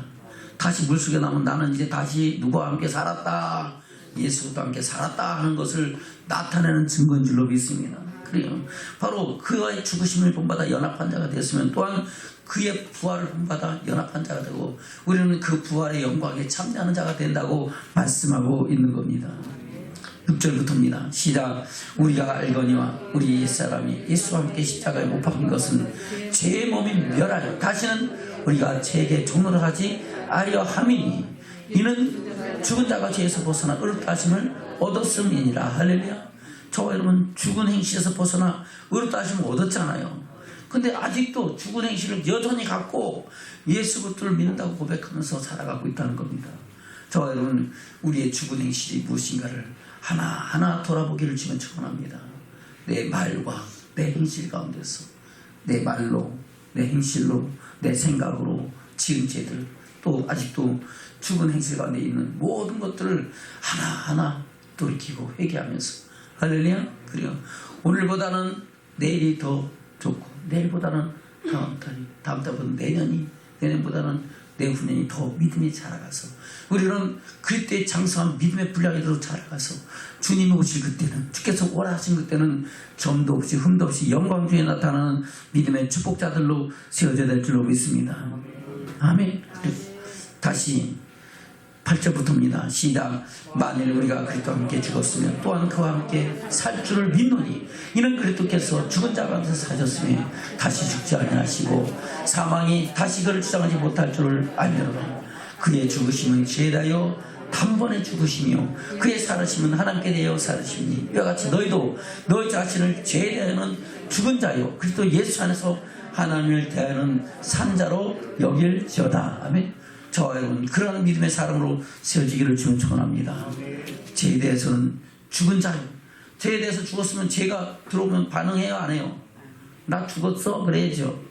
다시 물속에 나면 나는 이제 다시 누구와 함께 살았다, 예수와 함께 살았다 하는 것을 나타내는 증거인 줄로 믿습니다. 그래요. 바로 그의 죽으심을 본받아 연합한 자가 됐으면 또한 그의 부활을 본받아 연합한 자가 되고 우리는 그 부활의 영광에 참여하는 자가 된다고 말씀하고 있는 겁니다. 6절부터입니다. 시작. 우리가 알거니와 우리 옛사람이 예수와 함께 십자가에 못 박힌 것은 죄의 몸이 멸하여 다시는 우리가 죄에게 종노를 하지 아니하려 함이니 이는 죽은 자가 죄에서 벗어나 의롭다 하심을 얻었음이니라. 할렐루야. 저와 여러분 죽은 행실에서 벗어나 의롭다 하심을 얻었잖아요. 근데 아직도 죽은 행실을 여전히 갖고 예수 그리스도를 믿는다고 고백하면서 살아가고 있다는 겁니다. 저와 여러분 우리의 죽은 행실이 무엇인가를 하나하나 돌아보기를 주면 축원합니다. 내 말과 내 행실 가운데서 내 말로 내 행실로 내 생각으로 지은 죄들 또 아직도 죽은 행실 가운데 있는 모든 것들을 하나하나 돌이키고 회개하면서 할렐루야. 그래요. 오늘보다는 내일이 더 좋고 내일보다는 다음 달이 다음 달보다는 내년이 내년보다는 내후년이 더 믿음이 자라가서 우리는 그때의 장성한 믿음의 분량으로 자라가서 주님이 오실 그때는 주께서 오라 하신 그때는 점도 없이 흠도 없이 영광 중에 나타나는 믿음의 축복자들로 세워져야 될 줄로 믿습니다. 아멘. 다시 8절부터입니다. 시작. 만일 우리가 그리스도와 함께 죽었으면 또한 그와 함께 살 줄을 믿노니 이는 그리스도께서 죽은 자 가운데서 사셨으니 다시 죽지 아니하시고 사망이 다시 그를 주장하지 못할 줄을 알미로라. 그의 죽으심은 죄에 대하여 단번에 죽으시며 그의 살으심은 하나님께 대하여 살으시니 이와 같이 너희도 너희 자신을 죄에 대하여는 죽은 자요 그리스도 예수 안에서 하나님을 대하여는 산 자로 여길지어다. 아멘. 저와 여러분 그러한 믿음의 사람으로 세워지기를 주면 축원합니다. 죄에 대해서는 죽은 자요. 죄에 대해서 죽었으면 죄가 들어오면 반응해요 안 해요? 나 죽었어 그래야죠.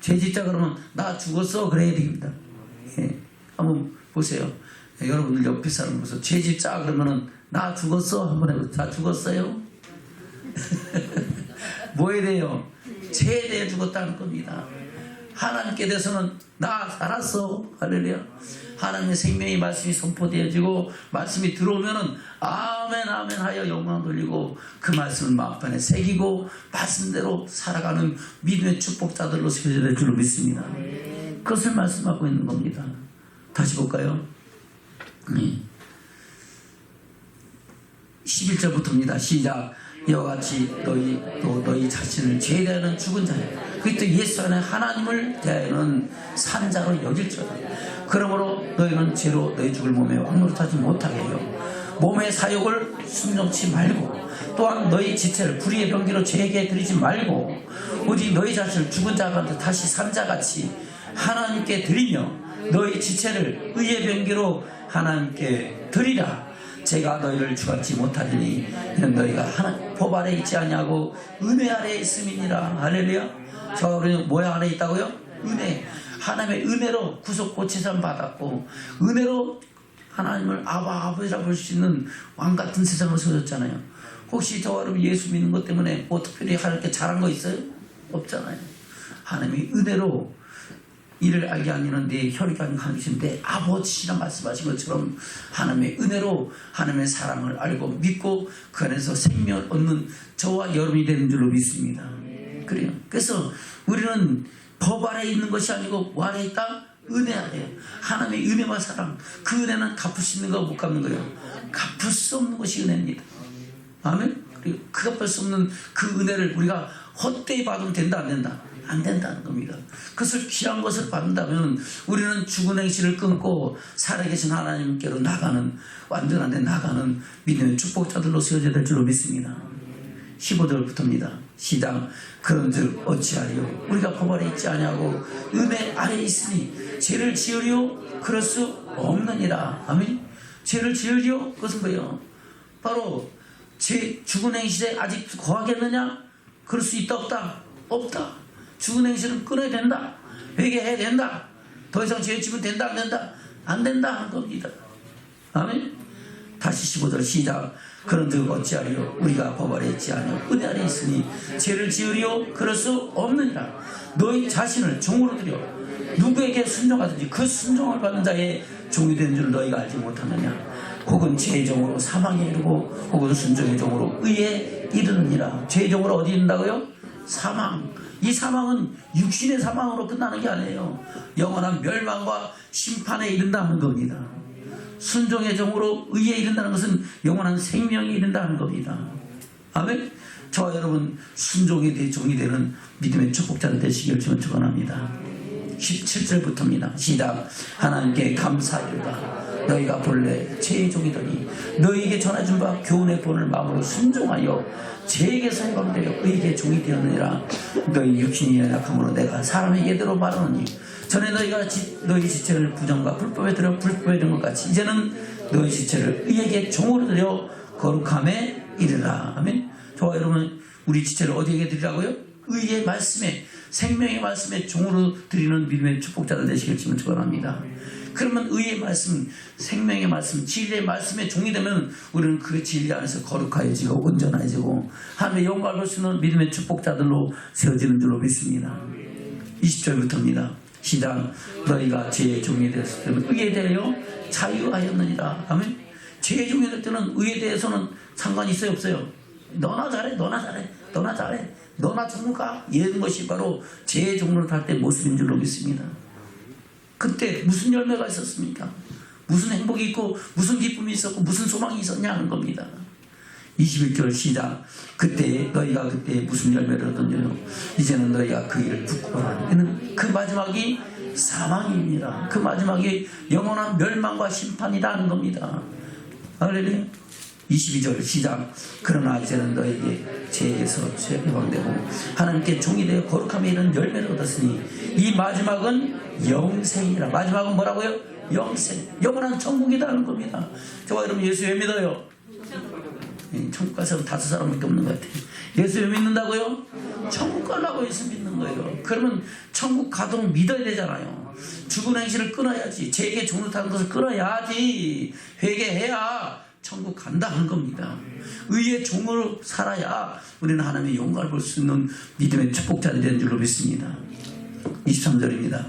죄 짓자 그러면 나 죽었어 그래야 됩니다. 예. 한번 보세요. 예, 여러분들 옆에 사람 보세요. 죄 짓자 그러면은 나 죽었어 한번 해보세요. 나 죽었어요? 뭐에 대해요? 죄에 대해 죽었다는 겁니다. 하나님께 대해서는 나 살았어. 할렐루야. 하나님의 생명의 말씀이 선포되어지고 말씀이 들어오면은 아멘 아멘 하여 영광 돌리고 그 말씀을 마음판에 새기고 말씀대로 살아가는 믿음의 축복자들로 세워져야 될 줄로 믿습니다. 그것을 말씀하고 있는 겁니다. 다시 볼까요? 11절부터입니다. 시작. 이와 같이 너희 자신을 죄에 대하여는 죽은 자요 그리스도 예수 안에 하나님을 대하여는 산 자로 여길지어다. 그러므로 너희는 죄로 너희 죽을 몸에 왕노릇하지 못하게 해요. 몸의 사욕을 순종치 말고 또한 너희 지체를 불의의 병기로 죄에게 드리지 말고 오직 너희 자신을 죽은 자 가운데 다시 산 자같이 하나님께 드리며 너희 지체를 의의 병기로 하나님께 드리라. 제가 너희를 주받지 못하리니 이는 너희가 하나님 법 아래 있지 아니하고 은혜 아래 있음이니라. 할렐루야. 저 우리는 뭐 아래 있다고요? 은혜. 하나님의 은혜로 구속 고치심 받았고 은혜로 하나님을 아버지라 볼 수 있는 왕같은 세상을 세워졌잖아요. 혹시 저와 여러분 예수 믿는 것 때문에 뭐 특별히 하나님께 잘한 거 있어요? 없잖아요. 하나님이 은혜로 이를 알게 하는 내 혈육이 아닌 하나님이신 내 아버지시라 말씀하신 것처럼 하나님의 은혜로 하나님의 사랑을 알고 믿고 그 안에서 생명을 얻는 저와 여러분이 되는 줄로 믿습니다. 그래요. 그래서 우리는 법 아래 있는 것이 아니고 뭐 아래 있다? 은혜 아래요. 하나님의 은혜와 사랑. 그 은혜는 갚을 수 있는 거 못 갚는 거예요. 갚을 수 없는 것이 은혜입니다. 아멘. 그리고 그 갚을 수 없는 그 은혜를 우리가 헛되이 받으면 된다 안 된다? 안 된다는 겁니다. 그것을 귀한 것을 받는다면 우리는 죽은 행실을 끊고 살아계신 하나님께로 나가는 완전한 데 나가는 믿음의 축복자들로 세워져야 될 줄로 믿습니다. 15절부터입니다. 시작. 그런즉 어찌하리요? 우리가 법 아래 있지 아니하고 은혜 아래 있으니 죄를 지으리요? 그럴 수 없느니라. 아멘. 죄를 지으리요? 그것은 뭐예요? 바로 죽은 행실에 아직 거하겠느냐? 그럴 수 있다 없다? 없다. 죽은 행실은 끊어야 된다. 회개해야 된다. 더 이상 죄 지면 된다 안 된다? 안 된다 한 겁니다. 아멘. 다시 15절 시작. 그런즉 어찌하리요? 우리가 법 아래 있지 아니하고 은혜 아래 있으니 죄를 지으리요? 그럴 수 없느니라. 너희 자신을 종으로 드려 누구에게 순종하든지 그 순종을 받는 자의 종이 되는 줄 너희가 알지 못하느냐? 혹은 죄의 종으로 사망에 이르고 혹은 순종의 종으로 의에 이르느니라. 죄의 종으로 어디 이른다고요? 사망. 이 사망은 육신의 사망으로 끝나는 게 아니에요. 영원한 멸망과 심판에 이른다는 겁니다. 순종의 종으로 의에 이른다는 것은 영원한 생명에 이른다는 겁니다. 아멘. 저와 여러분 순종의 종이 되는 믿음의 축복자들 되시길 주는 축원합니다. 17절부터입니다. 시작. 하나님께 감사하리로다. 너희가 본래 죄의 종이더니 너희에게 전해준 바 교훈의 본을 마음으로 순종하여 죄에게서 해방되어 의에게 종이 되었느니라. 너희 육신이 연약함으로 내가 사람의 예대로 말하노니 전에 너희가 너희 지체를 부정과 불법에 들여 불법에 이른 것 같이 이제는 너희 지체를 의에게 종으로 들여 거룩함에 이르라. 아멘. 저와 여러분 우리 지체를 어디에게 드리라고요? 의의 말씀에 생명의 말씀에 종으로 드리는 믿음의 축복자들 되시길 주는 축원합니다. 그러면 의의 말씀, 생명의 말씀, 진리의 말씀에 종이 되면 우리는 그 진리 안에서 거룩해지고 온전해지고 하나님의 영광을 볼 수 있는 믿음의 축복자들로 세워지는 줄로 믿습니다. 20절부터입니다. 시작. 너희가 죄의 종이 되었을 때는 의에 대하여 자유하였느니라. 아멘. 죄의 종이 될 때는 의에 대해서는 상관이 있어요 없어요? 너나 잘해 너나 잘해 너나 잘해 너나 전문가 이런 것이 바로 죄의 종로를 탈 때 모습인 줄로 믿습니다. 그때 무슨 열매가 있었습니까? 무슨 행복이 있고 무슨 기쁨이 있었고 무슨 소망이 있었냐 하는 겁니다. 21절 시작. 그때 너희가 그때 무슨 열매를 얻었느냐? 이제는 너희가 그 일을 부끄러워하니 이는 그 마지막이 사망입니다. 그 마지막이 영원한 멸망과 심판이라는 겁니다. 할렐루야. 22절 시작. 그러나 이제는 너에게 죄에게서 해방되고 하나님께 종이 되어 거룩함에 이르는 열매를 얻었으니 이 마지막은 영생이라. 마지막은 뭐라고요? 영생. 영원한 천국이라는 겁니다. 저와 여러분 예수 왜 믿어요? 천국 가서 5사람밖에 없는 것 같아요. 예수 왜 믿는다고요? 천국 가려고 예수 믿는 거예요. 그러면 천국 가도록 믿어야 되잖아요. 죽은 행실을 끊어야지. 죄에게 종로 타는 것을 끊어야지. 회개해야 천국 간다 하는 겁니다. 의의 종으로 살아야 우리는 하나님의 영광을 볼 수 있는 믿음의 축복자들이 되는 줄로 믿습니다. 23절입니다.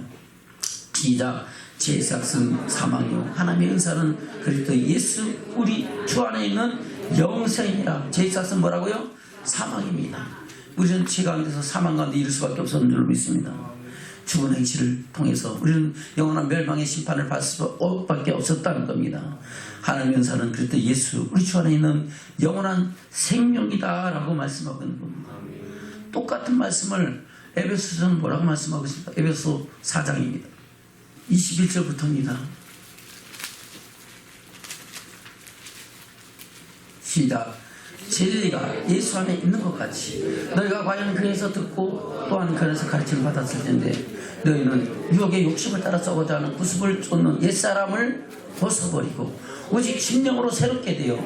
시작. 죄의 삭은 사망이요 하나님의 은사는 그리스도 예수 우리 주 안에 있는 영생이라. 죄의 삭은 뭐라고요? 사망입니다. 우리는 죄 가운데서 사망 가운데 이를 수밖에 없었는 줄로 믿습니다. 죽은 행실을 통해서 우리는 영원한 멸망의 심판을 받을 수밖에 없었다는 겁니다. 하나님의 은사는 그리스도 예수 우리 주 안에 있는 영원한 생명이다 라고 말씀하고 있는 겁니다. 똑같은 말씀을 에베소서는 뭐라고 말씀하고 있습니까? 에베소 4장입니다. 21절부터입니다. 시작. 진리가 예수 안에 있는 것 같이 너희가 과연 그에서 듣고 또한 그에서 가르침을 받았을 텐데 너희는 유혹의 욕심을 따라 썩어져 하는 구습을 쫓는 옛사람을 벗어버리고 오직 심령으로 새롭게 되어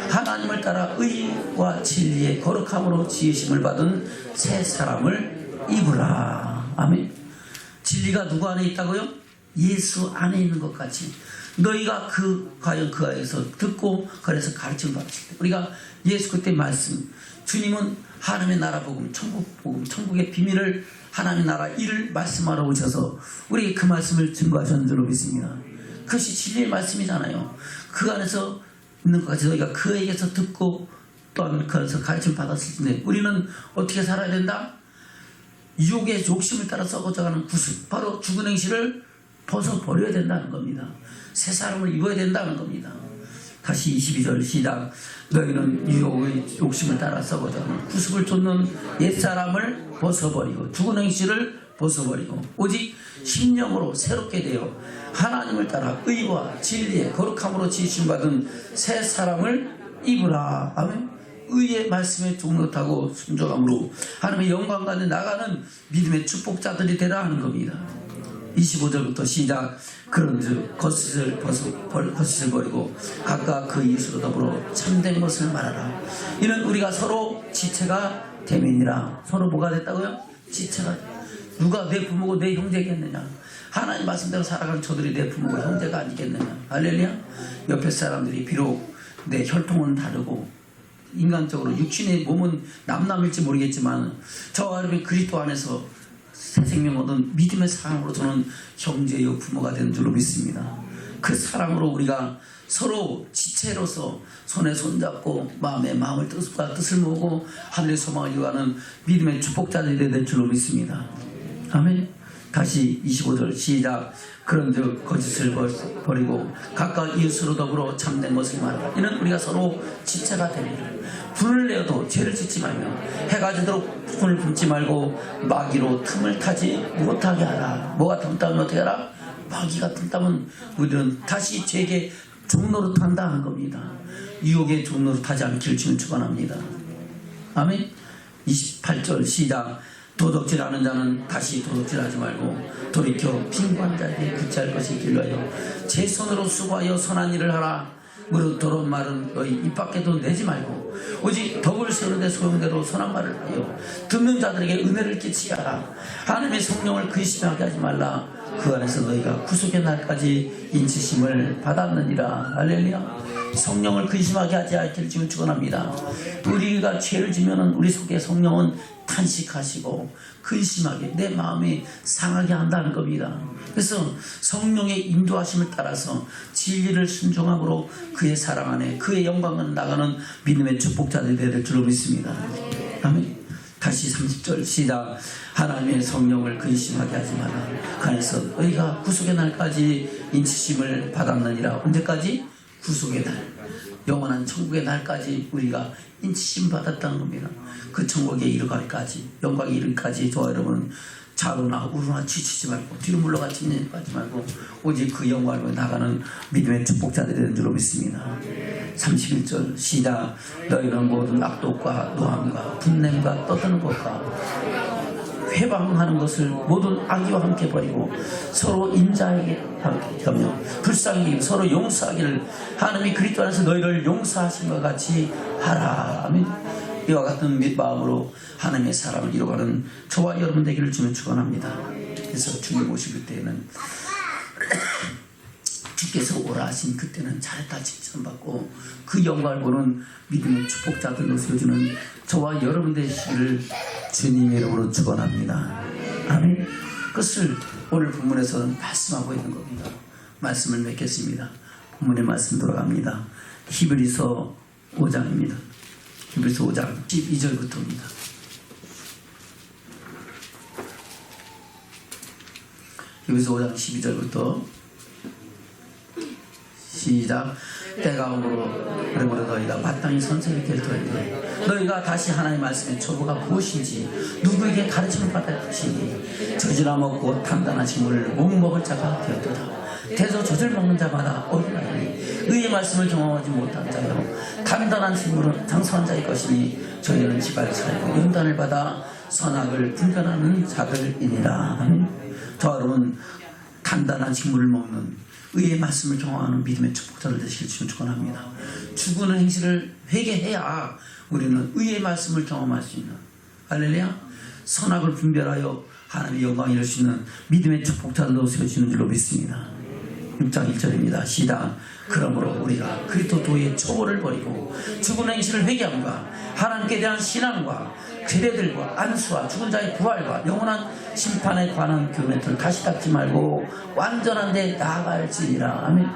하나님을 따라 의와 진리의 거룩함으로 지으심을 받은 새 사람을 입으라. 아멘. 진리가 누구 안에 있다고요? 예수 안에 있는 것 같이 너희가 과연 그 안에서 듣고 그래서 가르침을 받았을 때 우리가 예수 그때 말씀 주님은 하나님의 나라 복음 천국 복음 천국의 비밀을 하나님의 나라 일을 말씀하러 오셔서 우리에게 그 말씀을 증거하셨는 줄로 믿습니다. 그것이 진리의 말씀이잖아요. 그 안에서 있는 것 같이 너희가 그에게서 듣고 또한 그 안에서 가르침을 받았을 때 우리는 어떻게 살아야 된다? 유혹의 욕심을 따라 썩어져가는 구습 바로 죽은 행실을 벗어버려야 된다는 겁니다. 새 사람을 입어야 된다는 겁니다. 다시 22절 시작. 너희는 유혹의 욕심을 따라 썩어져가는 구습을 쫓는 옛사람을 벗어버리고 죽은 행실을 벗어버리고 오직 심령으로 새롭게 되어 하나님을 따라 의와 진리의 거룩함으로 지으심 받은 새 사람을 입으라. 아멘. 의의 말씀에 종로타고 순종함으로 하나님의 영광 가운데 나가는 믿음의 축복자들이 되라 하는 겁니다. 25절부터 시작. 그런즉 거짓을 버리고 각각 그 이웃으로 더불어 참된 것을 말하라. 이는 우리가 서로 지체가 되면이라. 서로 뭐가 됐다고요? 지체가. 누가 내 부모고 내 형제겠느냐? 하나님 말씀대로 살아가는 저들이 내 부모고 형제가 아니겠느냐? 할렐루야. 옆에 사람들이 비록 내 혈통은 다르고 인간적으로 육신의 몸은 남남일지 모르겠지만 저와 여러분이 그리스도 안에서 새 생명 얻은 믿음의 사랑으로 저는 형제요 부모가 되는 줄로 믿습니다. 그 사랑으로 우리가 서로 지체로서 손에 손잡고 마음에 마음을 뜻을 모으고 하늘의 소망을 이루어가는 믿음의 축복자들이 될 줄로 믿습니다. 아멘. 다시 25절 시작. 그런즉 거짓을 버리고 각각 이웃으로 더불어 참된 것을 말하라. 이는 우리가 서로 지체가 됩니다. 불을 내어도 죄를 짓지 말며 해가 지도록 손을 품지 말고 마귀로 틈을 타지 못하게 하라. 뭐가 틈 타면 어떻게 하라? 마귀가 틈 타면 우리는 다시 죄에게 종노릇 한다는 겁니다. 유혹의 종노릇 하지 않기를 주님 축원합니다. 아멘. 28절 시작. 도덕질하는 자는 다시 도덕질하지 말고 돌이켜 빈관 자에게 구제할 것이 길러요. 제 손으로 수고하여 선한 일을 하라. 무릇 더러운 말은 너희 입 밖에도 내지 말고 오직 덕을 세우는데 소용대로 선한 말을 하여 듣는 자들에게 은혜를 끼치게 하라. 하나님의 성령을 근심하게 하지 말라. 그 안에서 너희가 구속의 날까지 인치심을 받았느니라. 할렐루야. 성령을 근심하게 하지 않기를 지금 축원합니다. 우리가 죄를 지면은 우리 속에 성령은 탄식하시고 근심하게 내 마음이 상하게 한다는 겁니다. 그래서 성령의 인도하심을 따라서 진리를 순종함으로 그의 사랑 안에 그의 영광을 나가는 믿음의 축복자들이 될 줄로 믿습니다. 아멘. 다시 30절 시작. 하나님의 성령을 근심하게 하지 마라. 그 안에서 너희가 구속의 날까지 인치심을 받았느니라. 언제까지? 구속의 날, 영원한 천국의 날까지 우리가 인치심 받았다는 겁니다. 그 천국에 이르기까지, 영광에 이르기까지 저와 여러분 좌로나 우로나 지치지 말고 뒤로 물러가지 말고 오직 그 영광으로 나가는 믿음의 축복자들이 되는 줄로 믿습니다. 31절 시작. 너희는 모든 악독과 노함과 분냄과 떠드는 것과 회방하는 것을 모든 악의와 함께 버리고 서로 인자하게 하며 불쌍히 서로 용서하기를 하나님이 그리스도 안에서 너희를 용서하신 것 같이 하라. 아멘. 이와 같은 마음으로 하나님의 사랑을 이루어가는 저와 여러분 되기를 주면 축원합니다. 그래서 주님 오실 때에는 주께서 오라 하신 그때는 잘했다 칭찬받고 그 영광을 보는 믿음의 축복자들로 세워주는 저와 여러분 되시기를 주님의 이름으로 축원합니다. 아멘. 그것을 오늘 본문에서는 말씀하고 있는 겁니다. 말씀을 맺겠습니다. 본문의 말씀 돌아갑니다. 히브리서 5장입니다. 히브리서 5장 12절부터입니다. 히브리서 5장 12절부터 시작. 때가 오므로 그러므로 너희가 마땅히 선생을 결토했네. 너희가 다시 하나님의 말씀의 초보가 무엇인지 누구에게 가르침을 받을 것이니 젖이나 먹고 단단한 식물을 못 먹을 자가 되었도다. 대저 젖을 먹는 자마다 어린아이니 의의 말씀을 경험하지 못한 자요 단단한 친구는 장수한 자의 것이니 저희는 지발 살고 연단을 받아 선악을 분별하는 자들이니라. 저와 여러분 단단한 식물을 먹는 의의 말씀을 경험하는 믿음의 축복자들 되시길 주님 축원합니다. 죽은 행실을 회개해야 우리는 의의 말씀을 경험할 수 있는 할렐루야 선악을 분별하여 하나님의 영광을 이룰 수 있는 믿음의 축복자들로 세워주는 줄로 믿습니다. 6장 1절입니다. 시작. 그러므로 우리가 그리스도 도의 초보를 버리고 죽은 행실을 회개함과 하나님께 대한 신앙과 세례들과 안수와 죽은 자의 부활과 영원한 심판에 관한 교훈을 다시 닫지 말고 완전한 데 나아갈지니라. 아멘.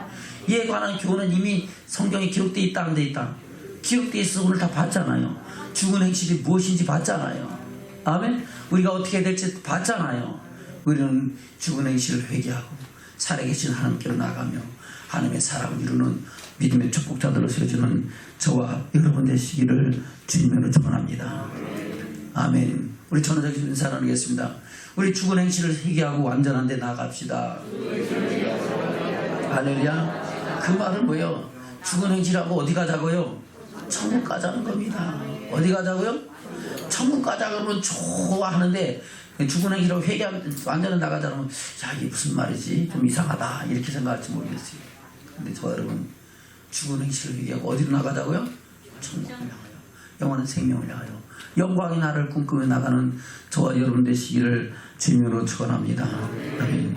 이에 관한 교훈은 이미 성경에 기록되어 있다 안 돼 있다. 기록되어 있어 오늘 다 봤잖아요. 죽은 행실이 무엇인지 봤잖아요. 아멘. 우리가 어떻게 될지 봤잖아요. 우리는 죽은 행실을 회개하고 살아계신 하나님께로 나가며 하나님의 사랑을 이루는 믿음의 축복자들로 세워주는 저와 여러분 되시기를 주님으로 축원합니다. 아멘. 우리 전화자기 인사 나누겠습니다. 우리 죽은 행실을 회개하고 완전한 데 나갑시다. 할렐루야. 그 말은 뭐예요? 죽은 행실하고 어디 가자고요? 천국 가자는 겁니다. 어디 가자고요? 천국 가자 그러면 좋아하는데 죽은 행실하고 회개하면 완전히 나가자 그러면 야 이게 무슨 말이지? 좀 이상하다 이렇게 생각할지 모르겠어요. 근데 저 여러분 죽은 행실을 회개하고 어디로 나가자고요? 천국을 향하여 영원한 생명을 향하여 영광의 나를 꿈꾸며 나가는 저와 여러분 되시기를 주님으로 축원합니다. 아멘.